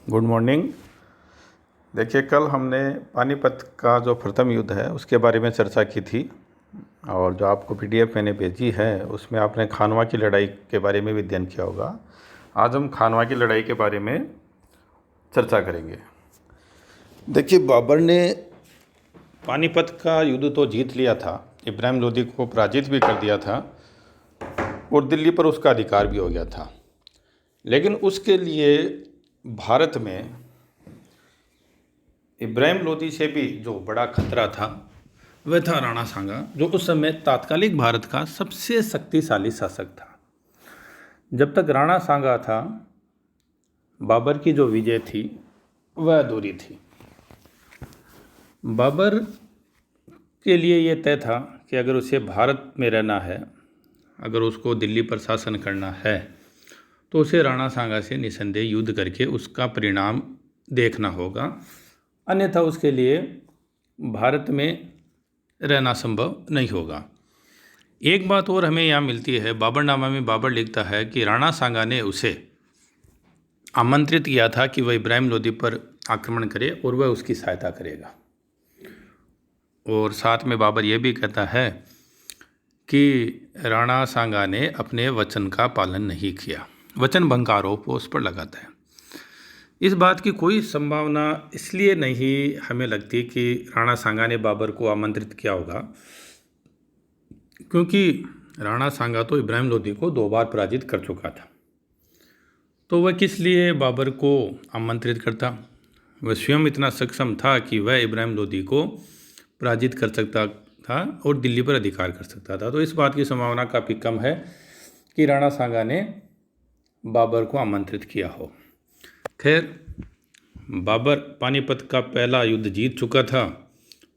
Good morning. देखिए, कल हमने पानीपत का जो प्रथम युद्ध है उसके बारे में चर्चा की थी और जो आपको पीडीएफ मैंने भेजी है उसमें आपने खानवा की लड़ाई के बारे में भी अध्ययन किया होगा। आज हम खानवा की लड़ाई के बारे में चर्चा करेंगे। देखिए, बाबर ने पानीपत का युद्ध तो जीत लिया था, इब्राहिम लोदी को पराजित भी कर दिया था और दिल्ली पर उसका अधिकार भी हो गया था। लेकिन उसके लिए भारत में इब्राहिम लोदी से भी जो बड़ा खतरा था वह था राणा सांगा, जो उस समय तात्कालिक भारत का सबसे शक्तिशाली शासक था। जब तक राणा सांगा था, बाबर की जो विजय थी वह अधूरी थी। बाबर के लिए यह तय था कि अगर उसे भारत में रहना है, अगर उसको दिल्ली पर शासन करना है, तो उसे राणा सांगा से निसंदेह युद्ध करके उसका परिणाम देखना होगा, अन्यथा उसके लिए भारत में रहना संभव नहीं होगा। एक बात और हमें यहाँ मिलती है, बाबरनामा में बाबर लिखता है कि राणा सांगा ने उसे आमंत्रित किया था कि वह इब्राहिम लोदी पर आक्रमण करे और वह उसकी सहायता करेगा। और साथ में बाबर यह भी कहता है कि राणा सांगा ने अपने वचन का पालन नहीं किया। वचन भंग का आरोप उस पर लगाता है। इस बात की कोई संभावना इसलिए नहीं हमें लगती कि राणा सांगा ने बाबर को आमंत्रित किया होगा, क्योंकि राणा सांगा तो इब्राहिम लोदी को 2 बार पराजित कर चुका था। तो वह किस लिए बाबर को आमंत्रित करता? वह स्वयं इतना सक्षम था कि वह इब्राहिम लोदी को पराजित कर सकता था और दिल्ली पर अधिकार कर सकता था। तो इस बात की संभावना काफ़ी कम है कि राणा सांगा ने बाबर को आमंत्रित किया हो। खैर, बाबर पानीपत का पहला युद्ध जीत चुका था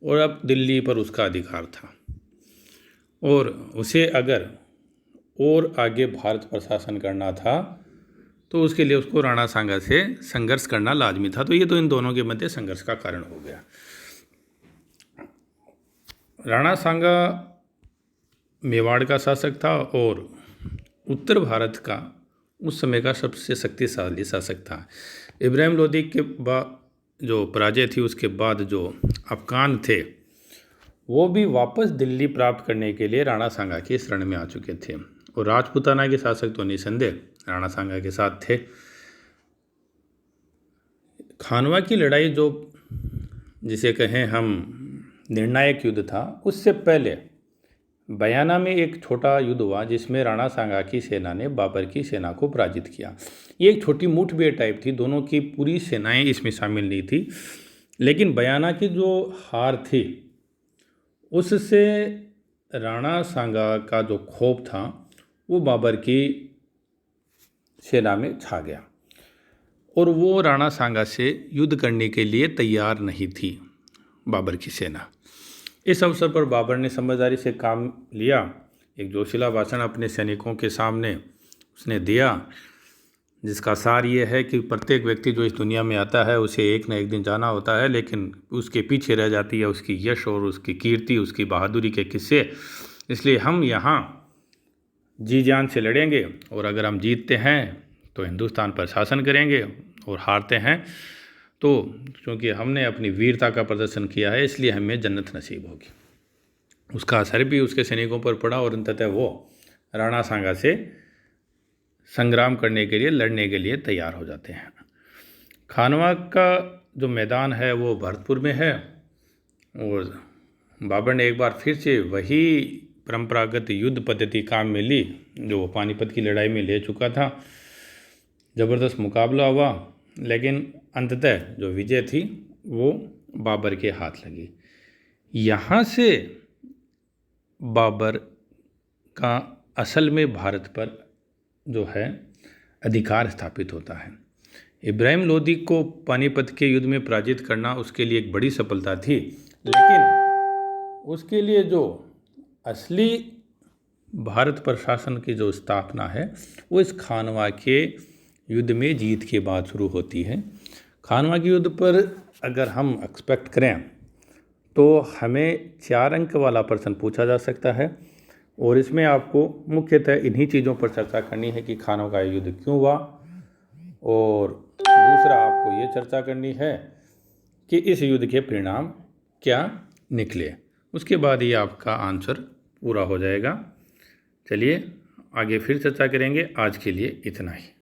और अब दिल्ली पर उसका अधिकार था और उसे अगर और आगे भारत पर शासन करना था तो उसके लिए उसको राणा सांगा से संघर्ष करना लाजमी था। तो ये तो इन दोनों के मध्य संघर्ष का कारण हो गया। राणा सांगा मेवाड़ का शासक था और उत्तर भारत का उस समय का सबसे शक्तिशाली शासक था। इब्राहिम लोदी के बाद जो पराजय थी, उसके बाद जो अफगान थे वो भी वापस दिल्ली प्राप्त करने के लिए राणा सांगा की शरण में आ चुके थे और राजपूताना के शासक तो निसंदेह राणा सांगा के साथ थे। खानवा की लड़ाई जो जिसे कहें हम निर्णायक युद्ध था, उससे पहले बयाना में एक छोटा युद्ध हुआ जिसमें राणा सांगा की सेना ने बाबर की सेना को पराजित किया। ये एक छोटी मुठभेड़ टाइप थी, दोनों की पूरी सेनाएं इसमें शामिल नहीं थी। लेकिन बयाना की जो हार थी उससे राणा सांगा का जो खौफ था वो बाबर की सेना में छा गया और वो राणा सांगा से युद्ध करने के लिए तैयार नहीं थी बाबर की सेना। इस अवसर पर बाबर ने समझदारी से काम लिया। एक जोशीला भाषण अपने सैनिकों के सामने उसने दिया, जिसका सार ये है कि प्रत्येक व्यक्ति जो इस दुनिया में आता है उसे एक न एक दिन जाना होता है, लेकिन उसके पीछे रह जाती है उसकी यश और उसकी कीर्ति, उसकी बहादुरी के किस्से। इसलिए हम यहाँ जी जान से लड़ेंगे और अगर हम जीतते हैं तो हिंदुस्तान पर शासन करेंगे और हारते हैं तो क्योंकि हमने अपनी वीरता का प्रदर्शन किया है इसलिए हमें जन्नत नसीब होगी। उसका असर भी उसके सैनिकों पर पड़ा और अंततः वो राणा सांगा से संग्राम करने के लिए, लड़ने के लिए तैयार हो जाते हैं। खानवा का जो मैदान है वो भरतपुर में है और बाबर ने एक बार फिर से वही परंपरागत युद्ध पद्धति काम में ली जो वो पानीपत की लड़ाई में ले चुका था। ज़बरदस्त मुकाबला हुआ, लेकिन अंततः जो विजय थी वो बाबर के हाथ लगी। यहाँ से बाबर का असल में भारत पर जो है अधिकार स्थापित होता है। इब्राहिम लोदी को पानीपत के युद्ध में पराजित करना उसके लिए एक बड़ी सफलता थी, लेकिन उसके लिए जो असली भारत पर शासन की जो स्थापना है वो इस खानवा के युद्ध में जीत के बाद शुरू होती है। खानवा के युद्ध पर अगर हम एक्सपेक्ट करें तो हमें 4 अंक वाला प्रश्न पूछा जा सकता है और इसमें आपको मुख्यतः इन्हीं चीज़ों पर चर्चा करनी है कि खानवा का युद्ध क्यों हुआ, और दूसरा आपको ये चर्चा करनी है कि इस युद्ध के परिणाम क्या निकले। उसके बाद ही आपका आंसर पूरा हो जाएगा। चलिए आगे फिर चर्चा करेंगे, आज के लिए इतना ही।